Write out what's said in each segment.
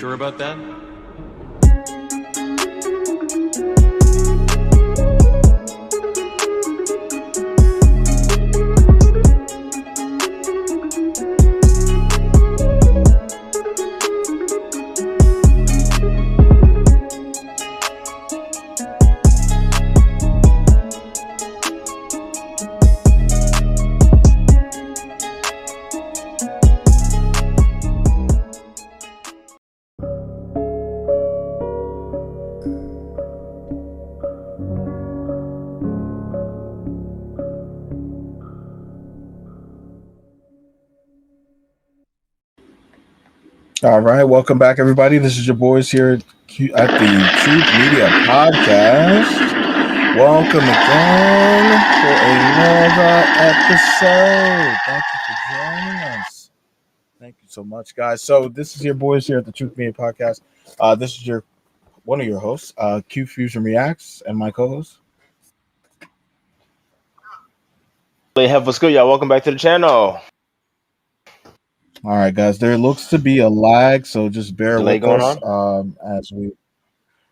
sure about that? All right, welcome back, everybody. This is your boys here at the Truth Media Podcast. Welcome again for another episode. Thank you for joining us. Thank you so much, guys. So this is your boys here at the Truth Media Podcast. This is one of your hosts, Q Fusion Reacts, and my co-host. Hey, what's good, y'all? Welcome back to the channel. All right, guys. There looks to be a lag, so just bear Delay with going us as we.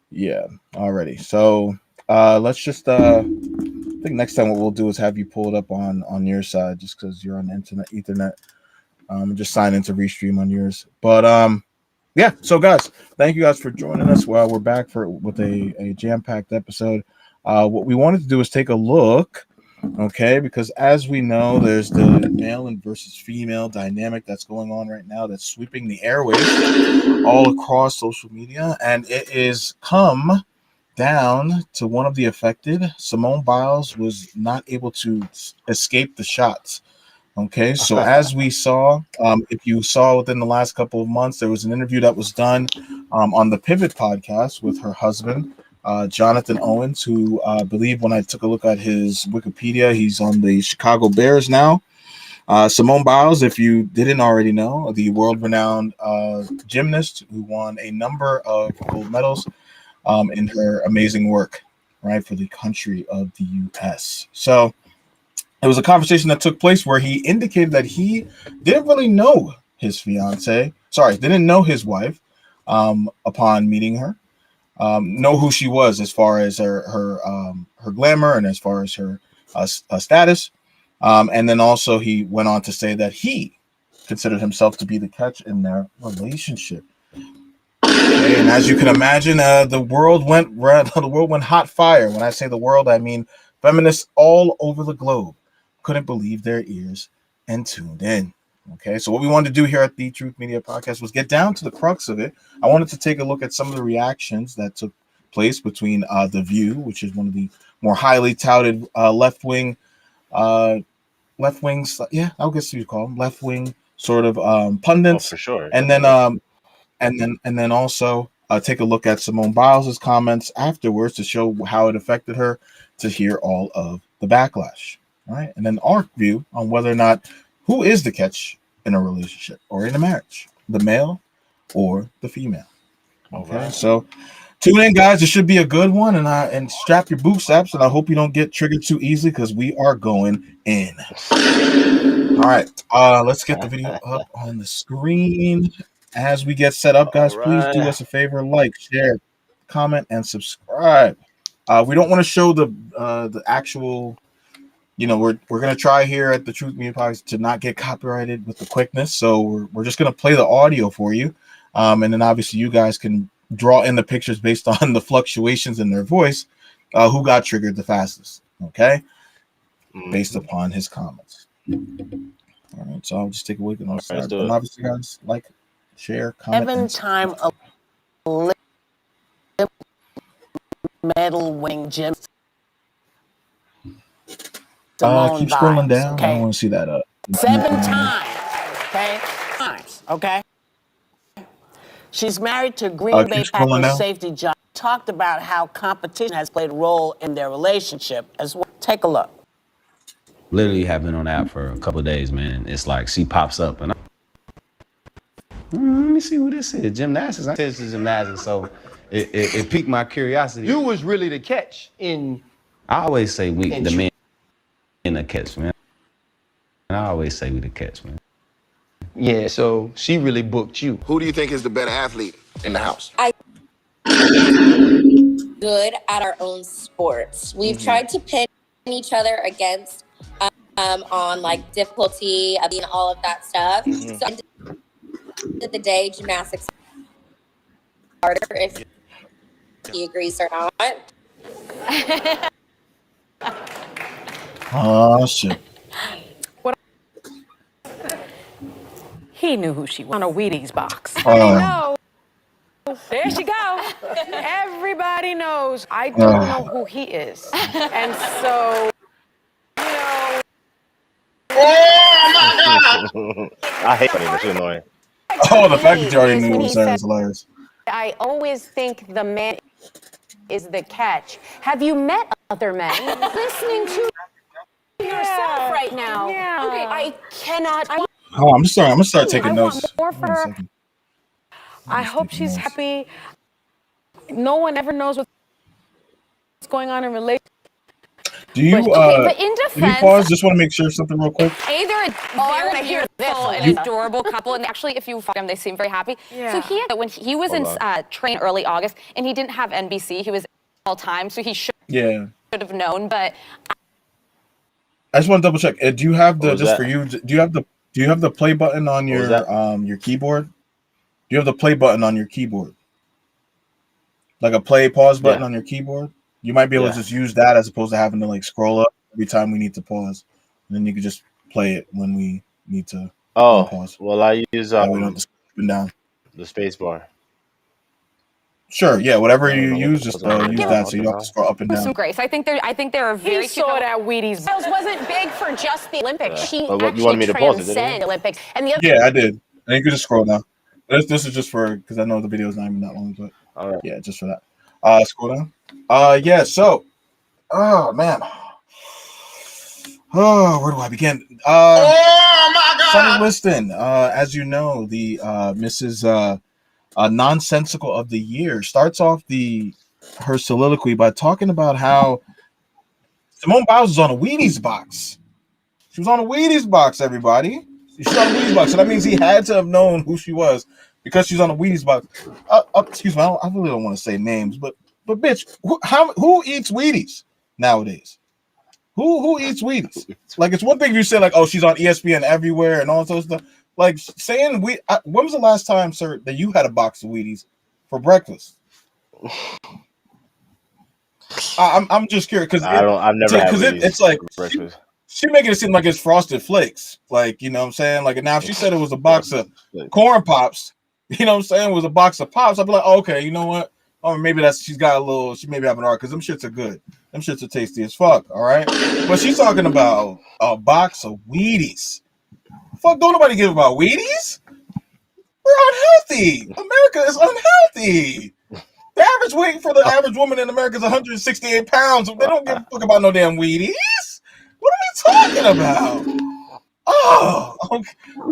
Yeah, already. So let's just. I think next time what we'll do is have you pull it up on your side, just because you're on Ethernet. Just sign into Restream on yours. But yeah. So guys, thank you guys for joining us. Well, we're back with a jam-packed episode. What we wanted to do is take a look. Okay, because as we know, there's the male and versus female dynamic that's going on right now that's sweeping the airwaves all across social media, and it is come down to one of the affected. Simone Biles was not able to escape the shots. Okay, so as we saw, if you saw within the last couple of months, there was an interview that was done on the Pivot podcast with her husband, Jonathan Owens, who I believe when I took a look at his Wikipedia, he's on the Chicago Bears now. Simone Biles, if you didn't already know, the world-renowned gymnast who won a number of gold medals in her amazing work, right, for the country of the U.S. So it was a conversation that took place where he indicated that he didn't really know his didn't know his wife upon meeting her, know who she was as far as her glamour and as far as her status. And then also he went on to say that he considered himself to be the catch in their relationship. Okay, and as you can imagine, the world went hot fire. When I say the world, I mean feminists all over the globe couldn't believe their ears and tuned in. Okay, so what we wanted to do here at the Truth Media Podcast was get down to the crux of it. I wanted to take a look at some of the reactions that took place between The View, which is one of the more highly touted left-wing, I guess you'd call them left-wing sort of pundits. Oh, for sure. And then also take a look at Simone Biles' comments afterwards to show how it affected her, to hear all of the backlash. All right, and then our view on whether or not who is the catch in a relationship or in a marriage, the male or the female. Okay, right. So tune in, guys. It should be a good one, and strap your bootstraps, and I hope you don't get triggered too easily because we are going in. All right, let's get the video up on the screen. As we get set up, guys, please do us a favor: like, share, comment, and subscribe. We don't want to show the actual. We're gonna try here at the Truth Media Podcast to not get copyrighted with the quickness, so we're just gonna play the audio for you, and then obviously you guys can draw in the pictures based on the fluctuations in their voice, who got triggered the fastest. Okay, based upon his comments. All right, so I'll just take a look at those. And obviously, guys, like, share, comment. 7-time medal winning gymnast. Keep scrolling down. Okay? I don't want to see that up. 7 times. Okay. Okay. She's married to Green Bay Packers safety John. Talked about how competition has played a role in their relationship as well. Take a look. Literally have been on the app for a couple of days, man. It's like she pops up and let me see who this is. Gymnastics. I said it's gymnastics, so it piqued my curiosity. You was really the catch in. I always say the men in the catch, man. And I always say we the catch, man. Yeah, so she really booked you. Who do you think is the better athlete? in the house. Good at our own sports. We've tried to pin each other against on like difficulty of being all of that stuff. So at the end of the day, gymnastics is harder if he agrees or not. Oh shit. He knew who she was on a Wheaties box. Uh, No. There she go. Everybody knows. I don't know who he is. And so, you know. I hate funny. That's annoying. oh, the fact that you already Is knew when it he was her said, is hilarious. I always think the man is the catch. Have you met other men? Listening to yourself right now. Yeah. Okay, I cannot. Oh, I'm gonna start taking I notes. want more Hold for on a her. second. I'm I just hope taking she's notes. happy. No one ever knows what's going on in relationship. Do you but in can you defense, pause? Just want to make sure something real quick. they're a I wanna very hear this, beautiful and Alexa. adorable couple, and actually, if you follow them, they seem very happy. Yeah. So when he was Hold in train early August, and he didn't have NBC, he was all time, so he should Yeah. have known. But I just want to double check. Do you have What the was just that? for you? Do you have the play button on What was that? your keyboard? Do you have the play button on your keyboard? Like a play pause button Yeah. on your keyboard? You might be able to Yeah. just use that as opposed to having to like scroll up every time we need to pause, and then you can just play it when we need to Oh, unpause. well, I use That way we don't have to scroll up and down. the space bar. Sure, yeah, whatever I don't you know what use, the just fuck I'm use doing. that What so you the don't have to hell? scroll up and with some down. grace, I think they're a very He cute saw couple. that Wheaties. Biles wasn't big for just the Olympics. Yeah. She But what, you actually wanted me to pause it, didn't transcended you? Olympics. And the other Yeah, I did. And you can just scroll down. This is just for because I know the video is not even that long, but All right. yeah, just for that. Scroll down. Yeah. So, oh man. Oh, where do I begin? Sonny Liston, as you know, the Mrs. Nonsensical of the Year starts off her soliloquy by talking about how Simone Biles was on a Wheaties box. She was on a Wheaties box, everybody. She's on a Wheaties box. So that means he had to have known who she was because she's on a Wheaties box. Excuse me, I really don't want to say names, but bitch, who eats Wheaties nowadays? Who eats Wheaties? Like, it's one thing if you say like, oh, she's on ESPN everywhere and all that stuff. Like saying when was the last time, sir, that you had a box of Wheaties for breakfast? I'm just curious because I've never had Wheaties it's like for breakfast. she making it seem like it's Frosted Flakes. Like, you know what I'm saying? Like, now if she said it was a box of Frosted corn pops, you know what I'm saying? It was a box of pops. I'd be like, oh, okay, you know what? Oh, maybe she's got a little, she maybe having an art because them shits are good. Them shits are tasty as fuck, all right? But she's talking about a box of Wheaties. Fuck, don't nobody give about Wheaties? We're unhealthy. America is unhealthy. The average weight for the average woman in America is 168 pounds. They don't give a fuck about no damn Wheaties. What are we talking about? Oh, okay.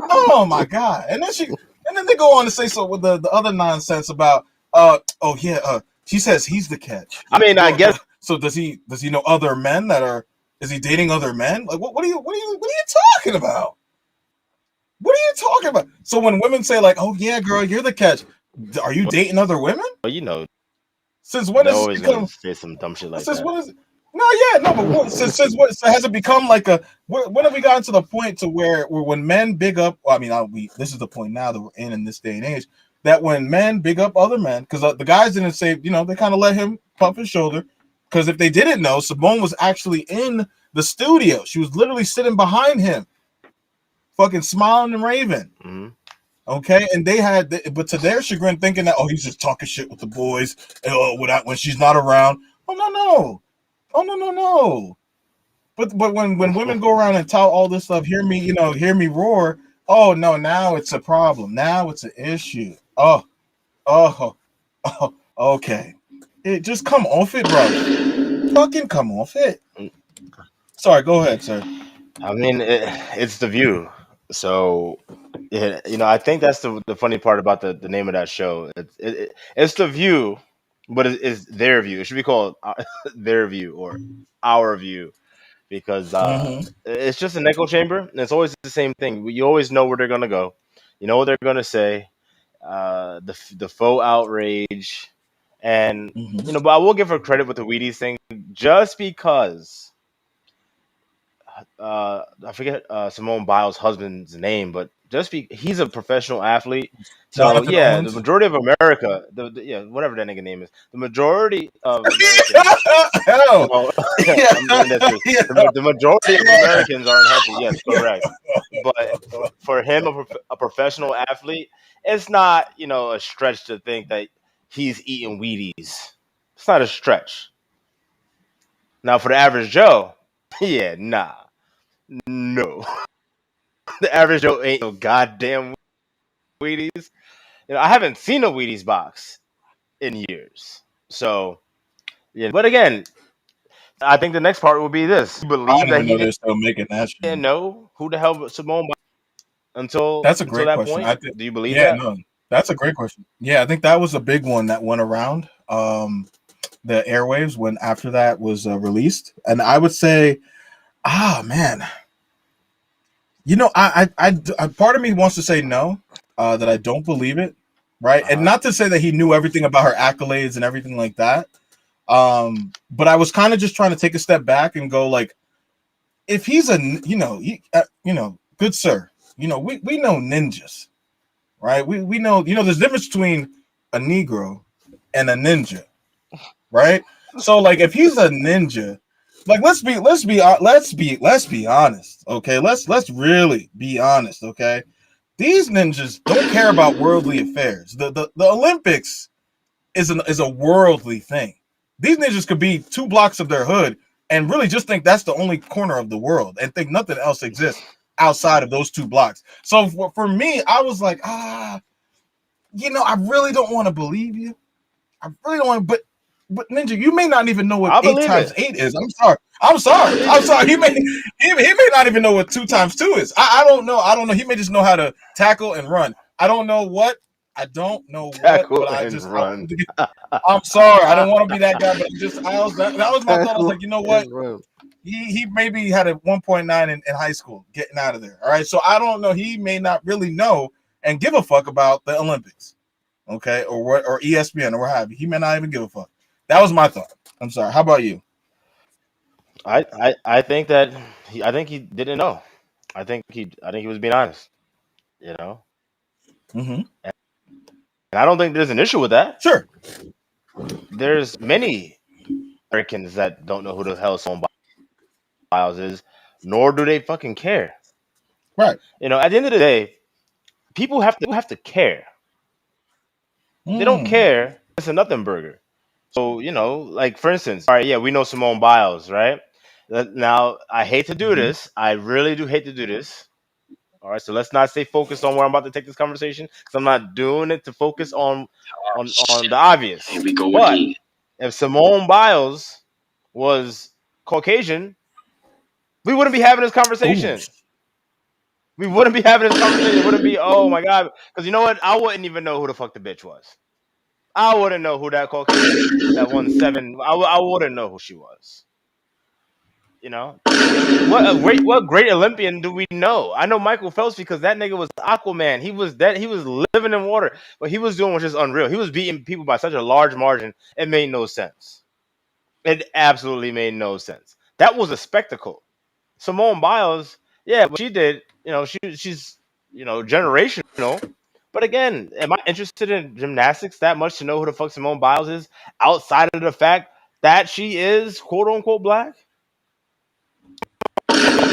Oh my god! And then they go on to say so with the other nonsense about she says he's the catch. I mean, I guess So does he know other men that are? Is he dating other men? Like what are you talking about? What are you talking about? So when women say like, oh yeah, girl, you're the catch, are you dating other women? you know Since when they're has it always gonna become? say some dumb shit like Since that. when is it? No, yeah, no, but since what? So has it become like a? When have we gotten to the point to where when men big up? Well, I mean, this is the point now that we're in this day and age. That when men big up other men, because the guys didn't say, they kind of let him pump his shoulder. Because if they didn't know, Simone was actually in the studio. She was literally sitting behind him, fucking smiling and raving. Mm-hmm. Okay, and but to their chagrin, thinking that he's just talking shit with the boys, when she's not around. Oh no. Oh no. But when women go around and tout all this stuff, hear me roar. Oh no, now it's a problem. Now it's an issue. Oh, okay. Just come off it, bro. Fucking come off it. Sorry, go ahead, sir. I mean, it's The View. So, I think that's the funny part about the name of that show. It's The View, but it's their view. It should be called Their View or Our View because it's just an echo chamber. And it's always the same thing. You always know where they're gonna go. You know what they're gonna say, the faux outrage, and Mhm. but I will give her credit with the Wheaties thing, just because I forget Simone Biles' husband's name, but he's a professional athlete. So Jonathan yeah, the Owens. majority of America, yeah, whatever that nigga name is, the majority of Americans, Hell, yeah, yeah, and that's true. yeah, The majority of yeah. Americans are unhealthy. Yes, correct. But for him, a professional athlete, it's not a stretch to think that he's eating Wheaties. It's not a stretch. Now for the average Joe, yeah, nah, no. The average Joe ain't no goddamn Wheaties. I haven't seen a Wheaties box in years. So yeah, but again, I think the next part will be this: you I believe don't that even he know they're still making that didn't shit. know who the hell Simone Biles until That's a until great that question. point? I think, Do you believe yeah, that? no, that's a great question. Yeah, I think that was a big one that went around the airwaves when after that was released, and I would say, man, part of me wants to say no, that I don't believe it, right, and Uh-huh. not to say that he knew everything about her accolades and everything like that, but I was kind of just trying to take a step back and go like, if he's good sir, we know ninjas, right? We know, there's a difference between a Negro and a ninja, right? So like if he's a ninja, like let's be honest, okay? Let's really be honest, okay? These ninjas don't care about worldly affairs. The Olympics is a worldly thing. These ninjas could be 2 blocks of their hood and really just think that's the only corner of the world and think nothing else exists outside of those 2 blocks. So for me, I was like, I really don't want to believe you. I really don't want to, but Ninja, you may not even know what I eight believe times it. eight is. I'm sorry. I'm I sorry. believe I'm it. sorry. He may not even know what 2 times 2 is. I don't know. I don't know. He may just know how to tackle and run. I don't know what. I don't know what, Tackle but and I run. wanted to get. I'm sorry. I don't want to be that guy, but that was my thought. I was Tackle like, you know what? and run. He maybe had a 1.9 in high school getting out of there. All right. So I don't know. He may not really know and give a fuck about the Olympics. Okay. Or ESPN or what have you. He may not even give a fuck. That was my thought. I'm sorry. How about you? I think that I think he didn't know. I think he was being honest. You know, Mm-hmm. and I don't think there's an issue with that. Sure. There's many Americans that don't know who the hell Simone Biles is, nor do they fucking care. Right. At the end of the day, people have to care. They don't Mm. care. It's a nothing burger. So like for instance, all right, yeah, we know Simone Biles, right? Now, I hate to do Mm-hmm. this. I really do hate to do this. All right, so let's not stay focused on where I'm about to take this conversation because I'm not doing it to focus on the obvious. But if Simone Biles was Caucasian, we wouldn't be having this Ooh. conversation. We wouldn't be having this conversation. It wouldn't be, oh my god, because you know what? I wouldn't even know who the fuck the bitch was. I wouldn't know who that Caucasian that won seven. I wouldn't know who she was. You know, what great Olympian do we know? I know Michael Phelps because that nigga was Aquaman. He was dead. He was living in water. What he was doing was just unreal. He was beating people by such a large margin. It made no sense. It absolutely made no sense. That was a spectacle. Simone Biles, yeah, what she did, she's generational. But again, am I interested in gymnastics that much to know who the fuck Simone Biles is outside of the fact that she is quote unquote black?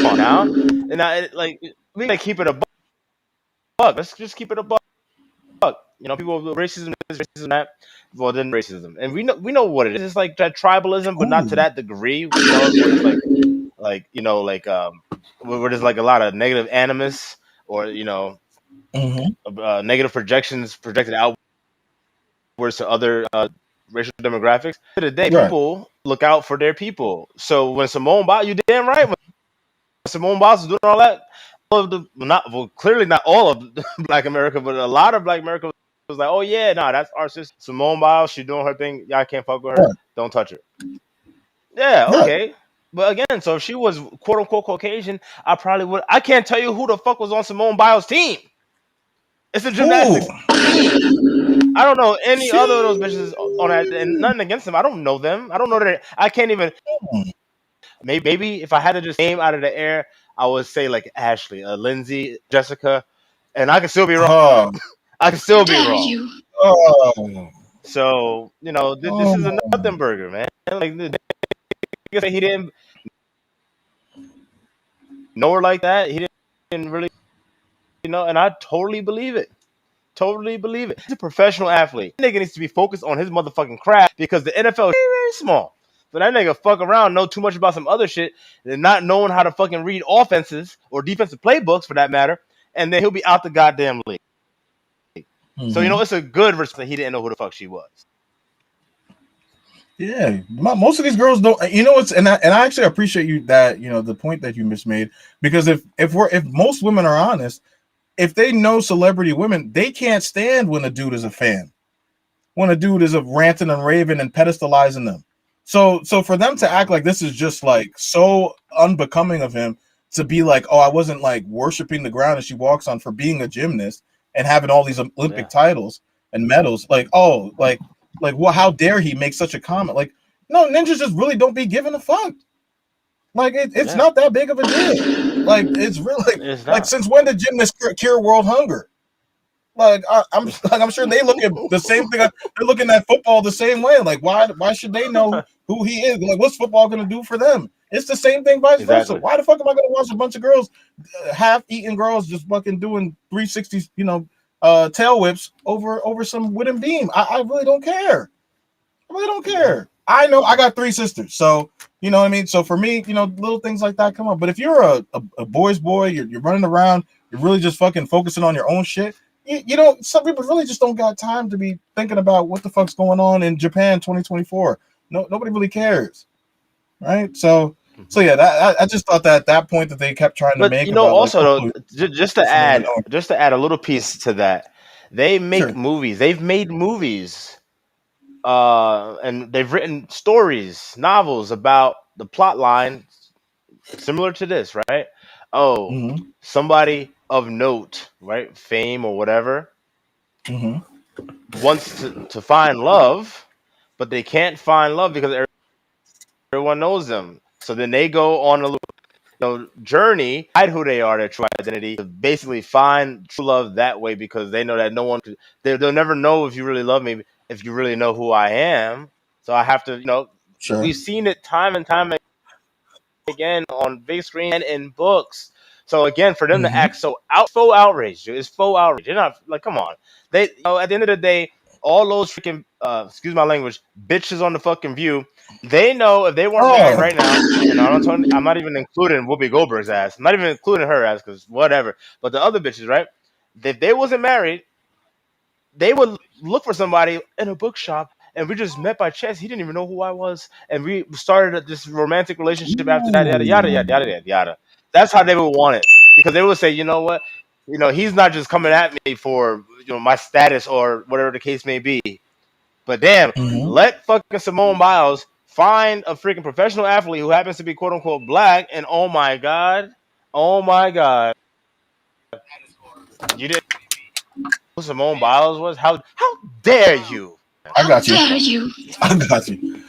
On now, and like we gotta keep it a buck. Let's just keep it a buck. People racism is racism that well then racism, and we know what it is. It's like that tribalism, but not to Ooh. that degree. Where there's where there's like a lot of negative animus or Mm-hmm. negative projections projected outwards to other racial demographics. At the end of the day, Right. people look out for their people. So when Simone Biles, you damn right. When Simone Biles is doing all that, all of the clearly not all of Black America, but a lot of Black America was like, oh yeah, nah, that's our sister Simone Biles. She doing her thing. Y'all can't fuck with her. Right. Don't touch her. Yeah, Right. okay. But again, so if she was quote unquote Caucasian, I probably would. I can't tell you who the fuck was on Simone Biles' team. It's a Who? gymnastics team. I don't know any other of those bitches on that, and She. nothing against them. I don't know them. I don't know that. I can't even. Maybe if I had to just name out of the air, I would say like Ashley, Lindsay, Jessica, and I can still be wrong. Oh. I can still be wrong. Oh. So this is a Oh. nothing burger, man. Like the nigga say he didn't know her like that. He didn't really, and I totally believe it. Totally believe it. He's a professional athlete. That nigga needs to be focused on his motherfucking craft because the NFL is very, very small. So that nigga fuck around, know too much about some other shit, and not knowing how to fucking read offenses or defensive playbooks for that matter, and then he'll be out the goddamn league. So Mm-hmm. it's a good response that he didn't know who the fuck she was. Yeah, most of these girls don't. It's and I actually appreciate you that the point that you just made, because if most women are honest, if they know celebrity women, they can't stand when a dude is a fan, when a dude is a ranting and raving and pedestalizing them. So for them to act like this is just like so unbecoming of him, to be like, oh, I wasn't like worshiping the ground that she walks on for being a gymnast and having all these Olympic Yeah, titles and medals, like, oh, like well, how dare he make such a comment? Like, no, ninjas just really don't be giving a fuck. Like it's yeah, not that big of a deal. Like it's really it's like, not since when did gymnasts cure world hunger? Like I'm sure they look at the same thing. They're looking at football the same way. Like why should they know who he is? Like what's football going to do for them? It's the same thing, vice versa. exactly, Why the fuck am I going to watch a bunch of girls, half-eaten girls, just fucking doing 360s, tail whips over some wooden beam? I really don't care. I really don't yeah, care. I know I got three sisters, so you know what I mean. So for me, little things like that come up. But if you're a boy's boy, you're running around, you're really just fucking focusing on your own shit. Some people really just don't got time to be thinking about what the fuck's going on in Japan 2024. No, nobody really cares, right? So hmm yeah, I just thought that point that they kept trying to But make about like, also though, oh, just to this and add, that. a little piece to that, they make Sure. movies. They've made movies, and they've written stories, novels about the plot line similar to this, right? Oh, Mm-hmm. somebody of note, right, fame or whatever, Mm-hmm. wants to find love, but they can't find love because everyone knows them. So then they go on a journey, hide who they are, their true identity, to basically find true love that way because they know that no one they'll never know if you really love me, if you really know who I am. So I have to, Sure. we've seen it time and time again on big screen and in books. So again, for them to Mm-hmm. act so faux outrage, dude, it's faux outrage. They're not like, come on. They, at the end of the day, all those freaking, excuse my language, bitches on the fucking View, they know if they weren't married Oh. right now, and I'm not even including Whoopi Goldberg's ass. I'm not even including her ass because whatever. But the other bitches, right? If they wasn't married, they would look for somebody in a bookshop, and we just met by chance. He didn't even know who I was, and we started this romantic relationship after that. Yada yada Ooh. yada yada yada yada. That's how they would want it because they would say, you know what, he's not just coming at me for my status or whatever the case may be. But damn, Mm-hmm. let fucking Simone Biles find a freaking professional athlete who happens to be quote unquote black, and oh my god, you didn't know who Simone Biles was? How dare you? I got you. I got you.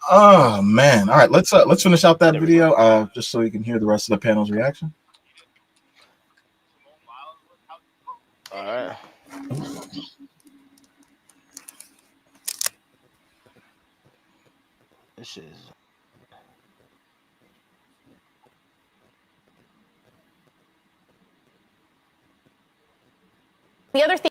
Oh man. All right, let's finish out that There we go. video just so you can hear the rest of the panel's reaction. All right. This shit is. The other thing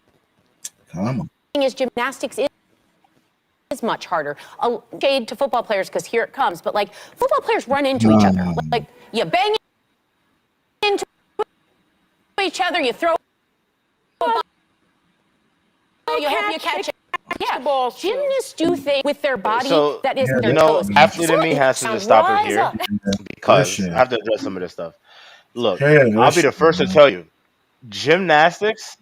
Come on. is gymnastics is much harder. A shade to football players because here it comes, but like football players run into each other. Like you bang into each other, you throw a ball, you hope you catch it. Yeah, gymnasts do things with their body So that is Yeah, their that's toes. athlete in me So has to just stop it rise here up. this because I shit. have to address some of this stuff. Look, Hear I'll this be shit, the first to man. tell you, gymnastics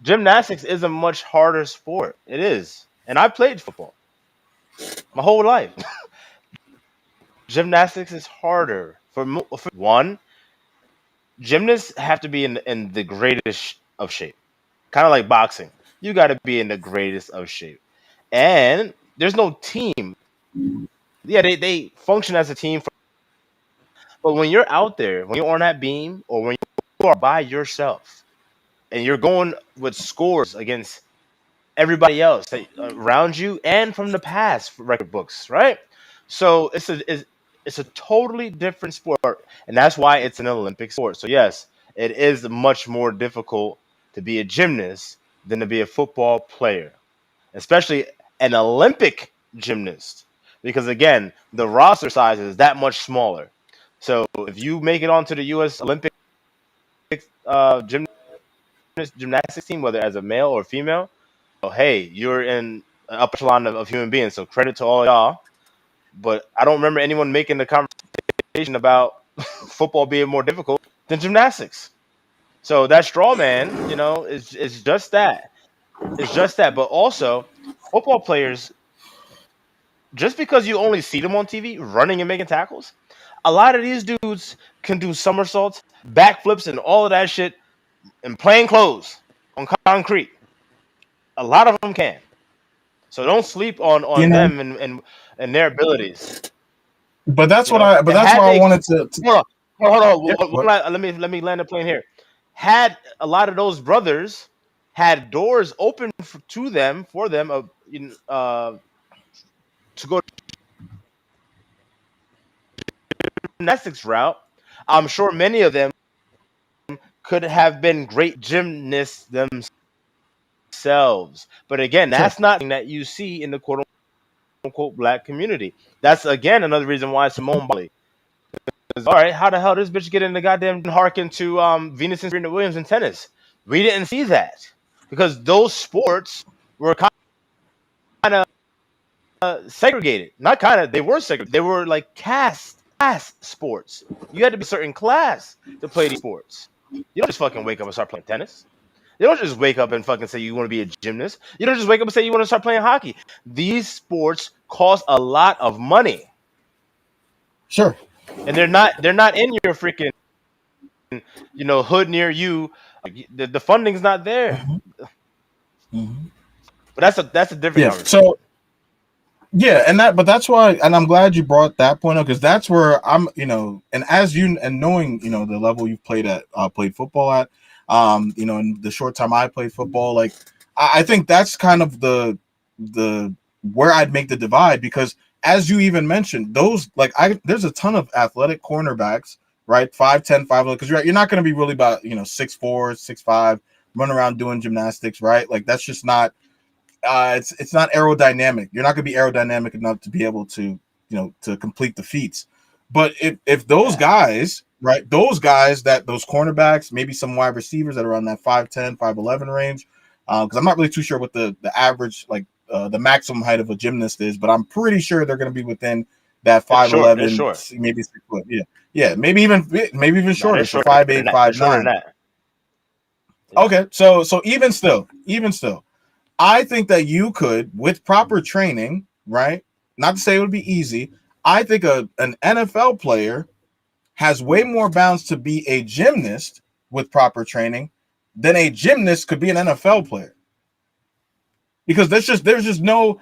is a much harder sport. It is, and I played football my whole life. Gymnastics is harder for one. Gymnasts have to be in the greatest of shape, kind of like boxing. you got to be in the greatest of shape. And there's no team. Yeah, they function as a team, but when you're out there, when you're on that beam, or when you are by yourself, and you're going with scores against everybody else around you and from the past record books, right? So it's a totally different sport, and that's why it's an Olympic sport. So yes, it is much more difficult to be a gymnast than to be a football player, especially an Olympic gymnast, because again, the roster size is that much smaller. So if you make it onto the U.S. Olympic gymnastics team, whether as a male or female, hey, you're in an upper echelon of human beings. So credit to all y'all. But I don't remember anyone making the conversation about football being more difficult than gymnastics. So that straw man, is just that. It's just that. But also, football players, just because you only see them on TV running and making tackles, a lot of these dudes can do somersaults, backflips, and all of that shit in plain clothes on concrete. A lot of them can. So don't sleep on You know, them and their abilities. but that's You what know, I. But that's had why I they wanted to hold on, hold on, yeah. What? let me land the plane here. Had a lot of those brothers had doors open to them for them, to go gymnastics route, I'm sure many of them could have been great gymnasts themselves. But again, Sure. that's not something that you see in the quote unquote black community. That's again another reason why Simone Biles. All right, how the hell this bitch get in the goddamn harken to Venus and Serena Williams in tennis? We didn't see that because those sports were kind of segregated. Not kind of, they were segregated. They were like class sports. You had to be a certain class to play these sports. You don't just fucking wake up and start playing tennis. You don't just wake up and fucking say you want to be a gymnast. You don't just wake up and say you want to start playing hockey. These sports cost a lot of money, Sure. and they're not in your freaking hood near you. Like, the funding's not there. Hmm. Hmm. But that's a different Yeah. conversation. So yeah, but that's why, and I'm glad you brought that point up because that's where I'm, and as you and knowing, the level you've played football at, in the short time I played football, like I think that's kind of the where I'd make the divide because as you even mentioned, those like there's a ton of athletic cornerbacks, right? 5'10", 5'11", because you're not going to be really about 6'4", 6'5", running around doing gymnastics, right? Like that's just not it's not aerodynamic. You're not going to be aerodynamic enough to be able to to complete the feats. But if those Yeah, guys, right, those guys that those cornerbacks, maybe some wide receivers that are on that 5'10", 5'11" range, because I'm not really too sure what the average like the maximum height of a gymnast is, but I'm pretty sure they're going to be within that it's short. It's 5'11", short. maybe 6 foot. Yeah, yeah, maybe even No, they're shorter. So shorter five than eight, that. They're five shorter than nine. that. Yeah. Okay, so even still, I think that you could, with proper training, right? Not to say it would be easy. I think an NFL player has way more bounds to be a gymnast with proper training than a gymnast could be an NFL player. Because there's no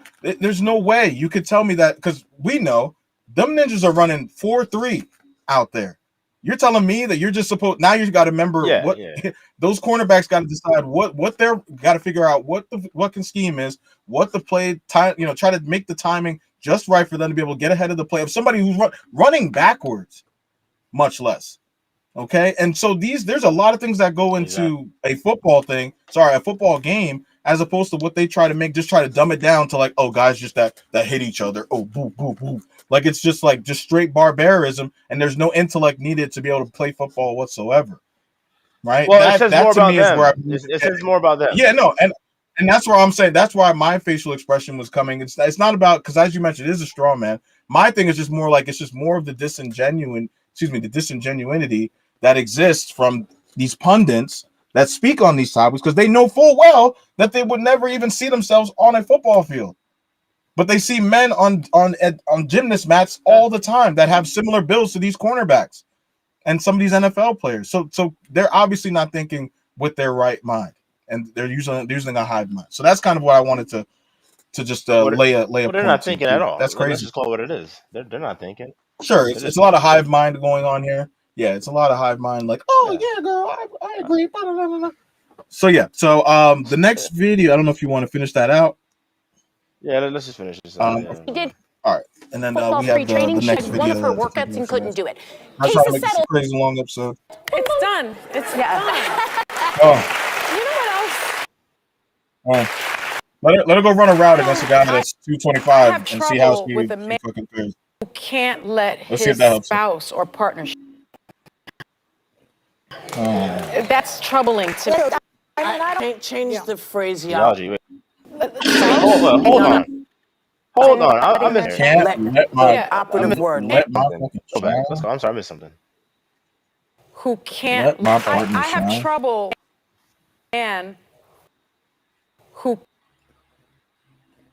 way you could tell me that because we know them ninjas are running 4.3 out there. You're telling me that you're just supposed now you got to remember Yeah, what yeah. those cornerbacks got to decide what they're got to figure out what can scheme is what the play time try to make the timing just right for them to be able to get ahead of the play of somebody who's running backwards much less. Okay. And so there's a lot of things that go Exactly. into a football game, as opposed to what they try to make, just try to dumb it down to like, oh, guys just that hit each other. Oh, boo, boo, boo. Like it's just like just straight barbarism, and there's no intellect needed to be able to play football whatsoever. Right. Well, it That says that more to about me is where I them. believe It says more about them. yeah, no, and that's where I'm saying that's why my facial expression was coming. It's not about because as you mentioned, it is a straw man. My thing is just more like it's just more of the the disingenuity that exists from these pundits that speak on these topics because they know full well that they would never even see themselves on a football field. But they see men on gymnast mats Yeah. all the time that have similar builds to these cornerbacks and some of these NFL players. So they're obviously not thinking with their right mind. and they're using a hive mind. So that's kind of what I wanted to just lay a Well, they're point not to. thinking at all. That's Let's crazy. just call it what it is. They're not thinking. Sure, They're it's just a lot of hive mind going on here. Yeah, it's a lot of hive mind. Like, oh yeah. yeah, girl, I agree. Blah, blah, blah, blah. So yeah, so the next video, I don't know if you want to finish that out. Yeah, let's just finish this. Um, He did all right, and then football we have free training. the She next had video. one of her to take workouts away and from couldn't this. do it. I'm Case trying to is make this a settled. crazy long episode. It's done. It's Yeah. done. Oh, You know what else? let her go run a route against a guy I that's 225 have and see how trouble with a she man fucking fares. who can't let Let's see if his that helps. spouse or partner. Oh. That's troubling to me. I can't change the phrase, Theology. Wait, So, hold on. Hold on. I letting missed. her- Can't let my Yeah. operative word. let my Something. fucking Go back. shine. Let's go. I'm sorry, I missed something. who can't. Let my partner I have shine. trouble. Man who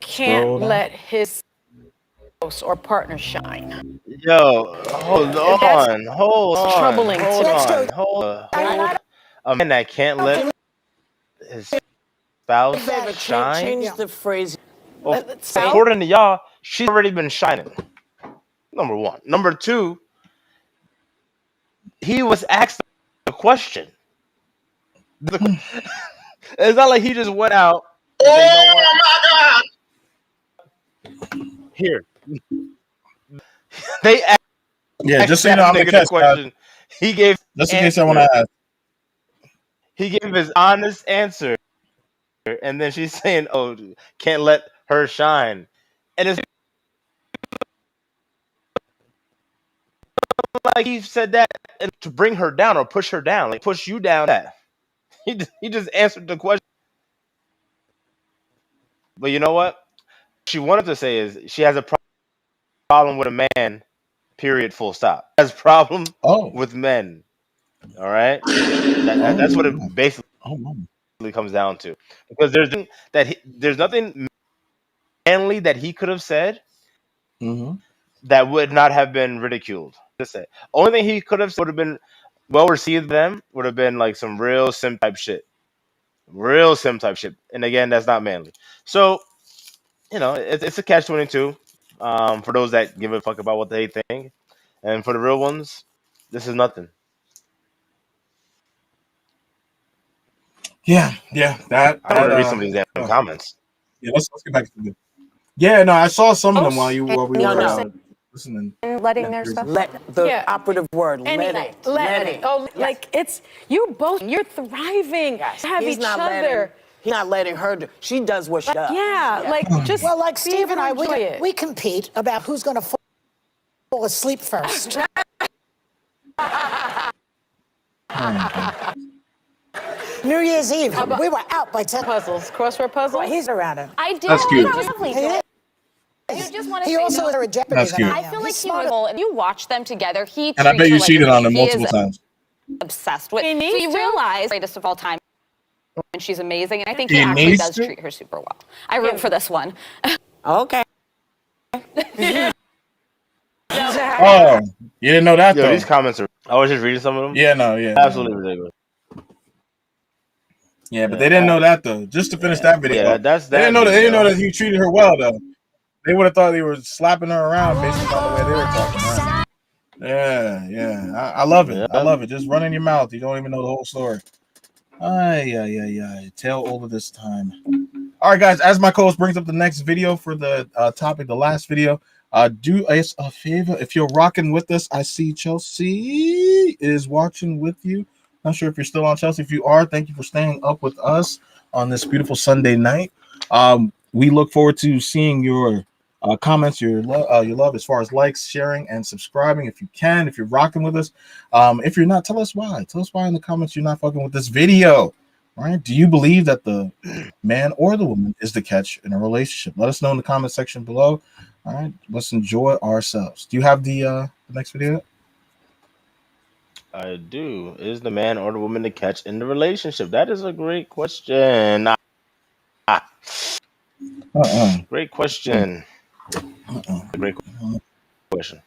can't Scroll down. let his spouse or partner shine. Yo, hold That's on. Hold on. troubling to Hold me. on. Hold. A man that can't let his spouse Can't shine. change the phrase. Well, So, according to y'all, she's already been shining. Number one. Number two, he was asked a question. It's not like he just went out and said, you know what? Here. They Yeah, just asked so you that know, I'm the nigga the catch, guys. question. He gave Just in his case I want answer. to ask. He gave his honest answer. And then she's saying, oh, can't let her shine. And it's like he said that to bring her down or push her down, like push you down. That he just answered the question. But you know what? She wanted to say is she has a problem with a man. Period. Full stop. Has problem Oh, with men. All right. That's what oh, it basically oh, comes down to. Because there's nothing manly that he could have said mm-hmm. that would not have been ridiculed. Just say only thing he could have said would have been well received. Them would have been like some real sim type shit. Real sim type shit. And again, that's not manly. So it's a catch-22 for those that give a fuck about what they think, and for the real ones, this is nothing. Yeah, that I want to read some of these damn comments. yeah. Let's get back to the. Yeah, no, I saw some of them while we No, were no. listening. letting their spouse. Let the Yeah. operative word. Let it. Oh, like it's you both. You're thriving. Yes. Have He's each not other. He's not letting her do. She does what she does. Yeah, like just Well, like be Steve able and to I, enjoy it. we compete about who's going to fall asleep first. New Year's Eve, we were out by 10. Puzzles, crossword puzzles. He's around it. I did. That's cute. That was lovely. He is. You just want to He say also no. is a Jeopardy That's than cute. I I am. feel like He's he smart. was, and you watch them together. He And I bet treats her you like cheated a on him queen. He multiple is times. obsessed with. He So needs you to. realize greatest of all time, and she's amazing. And I think He he actually needs does to? treat her super well. I root for this one. Okay. Oh, you didn't know that Yo, though. these comments are. I was just reading some of them. Yeah, no, yeah, Absolutely ridiculous. yeah, but they didn't know that though. Just to finish that video, Yeah, that's they didn't that know that. They didn't know video. that he treated her well though. They would have thought they were slapping her around based on the way they were talking. Right? Yeah. I love it. I Yeah. love it. Just run in your mouth. You don't even know the whole story. Ay. Tell all of this time. All right, guys. As my co-host brings up the next video for the topic, the last video, do us a favor. If you're rocking with us, I see Chelsea is watching with you. Not sure if you're still on, Chelsea. If you are, thank you for staying up with us on this beautiful Sunday night. We look forward to seeing your comments, your love as far as likes, sharing, and subscribing. If you can, if you're rocking with us, if you're not, tell us why. Tell us why in the comments you're not fucking with this video. Right? Do you believe that the man or the woman is the catch in a relationship? Let us know in the comment section below. All right, let's enjoy ourselves. Do you have the next video? I do. Is the man or the woman the catch in the relationship? That is a great question. Great question. Great question.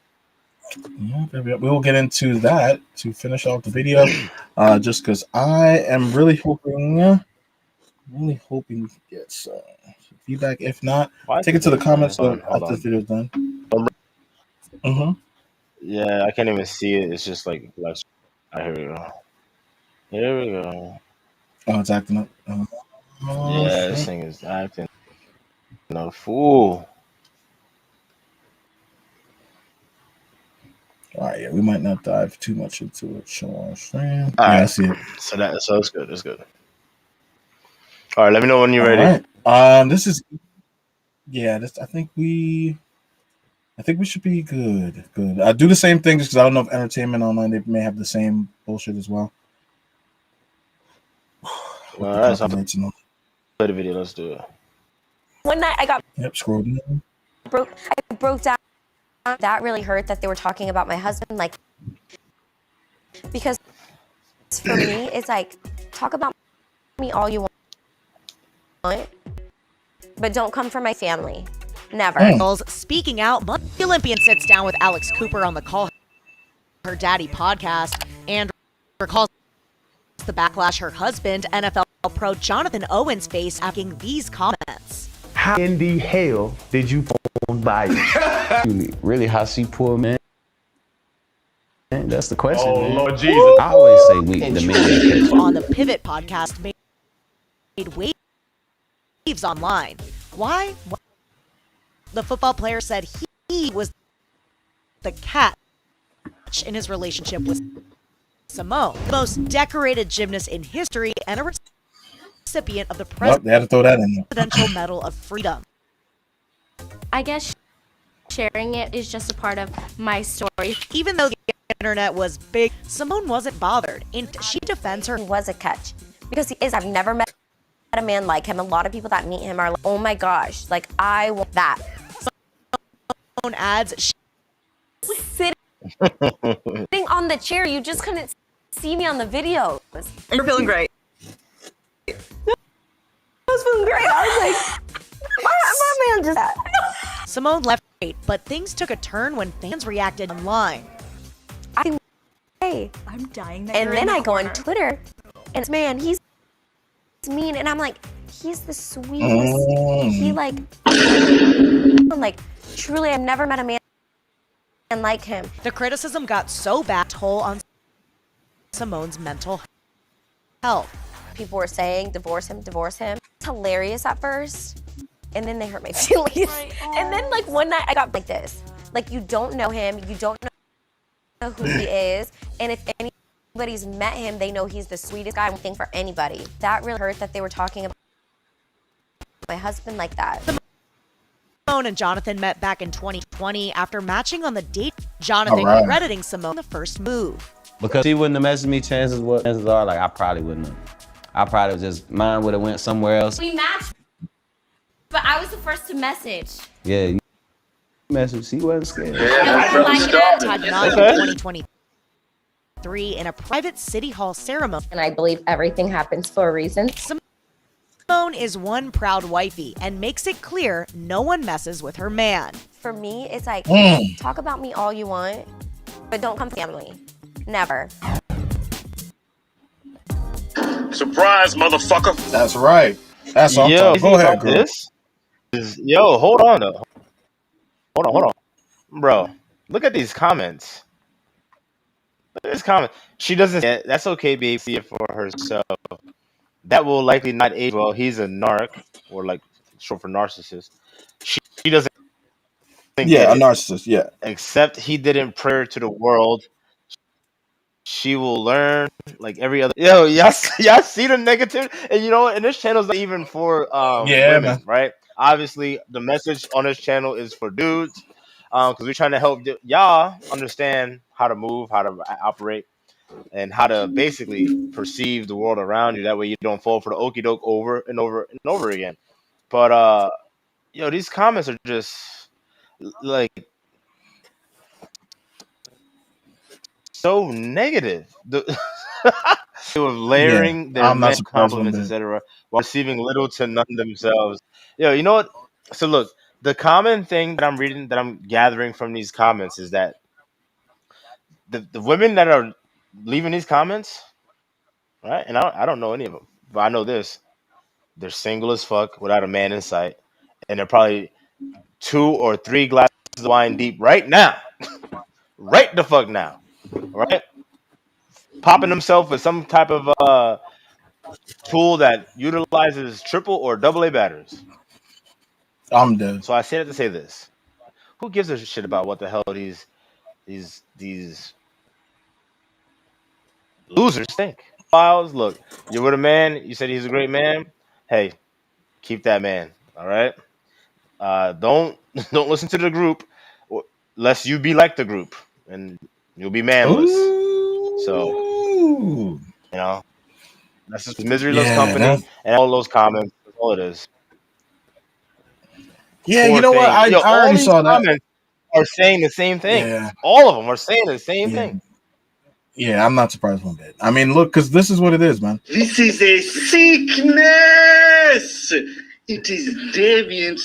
Yeah, we will get into that to finish off the video. Just because I am really hoping really hoping we can get some feedback. If not, Why is take it this to the video playing? comments after Hold this on. video is done. Mm-hmm. Yeah, I can't even see it. It's just like here we go. Here we go. Oh, it's acting up. Oh, Yeah, this shit. thing is acting a fool. All right, yeah, we might not dive too much into it. Show on stream. All Yeah, I right. see it. So it's good. It's good. All right, let me know when you're All ready. right. This is This I think we should be good. Good. I do the same thing just because I don't know if Entertainment Online they may have the same bullshit as well. All With the right, so I'll copyrights and all. play the video. Let's do it. One night I got Yep, scroll down. I broke down. That really hurt that they were talking about my husband, like, because for me it's like, talk about me all you want, but don't come for my family. Never. Speaking out, the Olympian sits down with Alex Cooper on the Call Her Daddy podcast and recalls the backlash her husband, NFL pro Jonathan Owens, faced asking these comments. How in the hell did you phone Biden? Really, how she poor man? That's the question. Oh, man. Lord Jesus. I always say we the men. On the Pivot podcast made waves online. Why? The football player said he was the catch in his relationship with Simone, the most decorated gymnast in history and a recipient of the They had to throw that in there. Presidential Medal of Freedom. I guess sharing it is just a part of my story. Even though the internet was big, Simone wasn't bothered. She defends her. He was a catch because he is. I've never met a man like him. A lot of people that meet him are like, oh my gosh, like I want that. Simone adds, sitting on the chair, you just couldn't see me on the videos. You're feeling great. I was feeling great. I was like, my man just. Simone left, but things took a turn when fans reacted online. Hey, I'm dying. That and you're then in the I go on corner. Twitter, and it's, man, he's mean, and I'm like, he's the sweetest. He like truly, I've never met a man like him. The criticism got so bad, toll on Simone's mental health. People were saying, divorce him, divorce him. It's hilarious at first, and then they hurt my feelings. And then like one night I got like this. Like, you don't know him, you don't know who he is, and if anybody's met him, they know he's the sweetest guy. I won't think for anybody. That really hurt that they were talking about my husband like that. Simone and Jonathan met back in 2020 after matching on the date. Jonathan crediting Simone the first move. Because she wouldn't have messaged me, chances are, like, I probably wouldn't have. I probably just, mine would have went somewhere else. We matched, but I was the first to message. Yeah, you messaged, she wasn't scared. Tied knot in 2023 in a private city hall ceremony. And I believe everything happens for a reason. Simone is one proud wifey and makes it clear no one messes with her man. For me, it's like, talk about me all you want, but don't come family. Never. Surprise, motherfucker. That's right. That's all. Go ahead, girl. Hold on though. Hold on. Bro, look at these comments. Look at this comment. She doesn't say that's okay, baby, see it for herself. That will likely not age well. He's a narc, or like short for narcissist. She doesn't think a narcissist, yeah. Except he didn't pray to the world. She will learn like every other. Y'all see the negative, and you know what? And this channel is not even for women, man. right? Obviously, the message on this channel is for dudes, because we're trying to help y'all understand how to move, how to operate, and how to basically perceive the world around you. That way, you don't fall for the okie doke over and over and over again. But these comments are just like so negative. They were layering their men compliments, etc., while receiving little to none themselves. You know what? So look, the common thing that I'm reading, that I'm gathering from these comments, is that the women that are leaving these comments, right? And I don't know any of them, but I know this: They're single as fuck without a man in sight, and they're probably 2 or 3 glasses of wine deep right now, right the fuck now, right? Popping himself with some type of tool that utilizes triple or double A batteries. I'm dead. So I say that to say this: who gives a shit about what the hell these losers think? Biles, look, you're with a man. You said he's a great man. Hey, keep that man. All right. Don't don't listen to the group, lest you be like the group and you'll be manless. So Ooh. that's just misery loves Yeah, company, and all those comments. That's all it is. yeah. You Poor know what? thing. I Yo, all already these saw that. comments are saying the same thing. Yeah, All of them are saying the same yeah, thing. yeah. I'm not surprised one bit. I mean, look, because this is what it is, man. This is a sickness. It is deviant.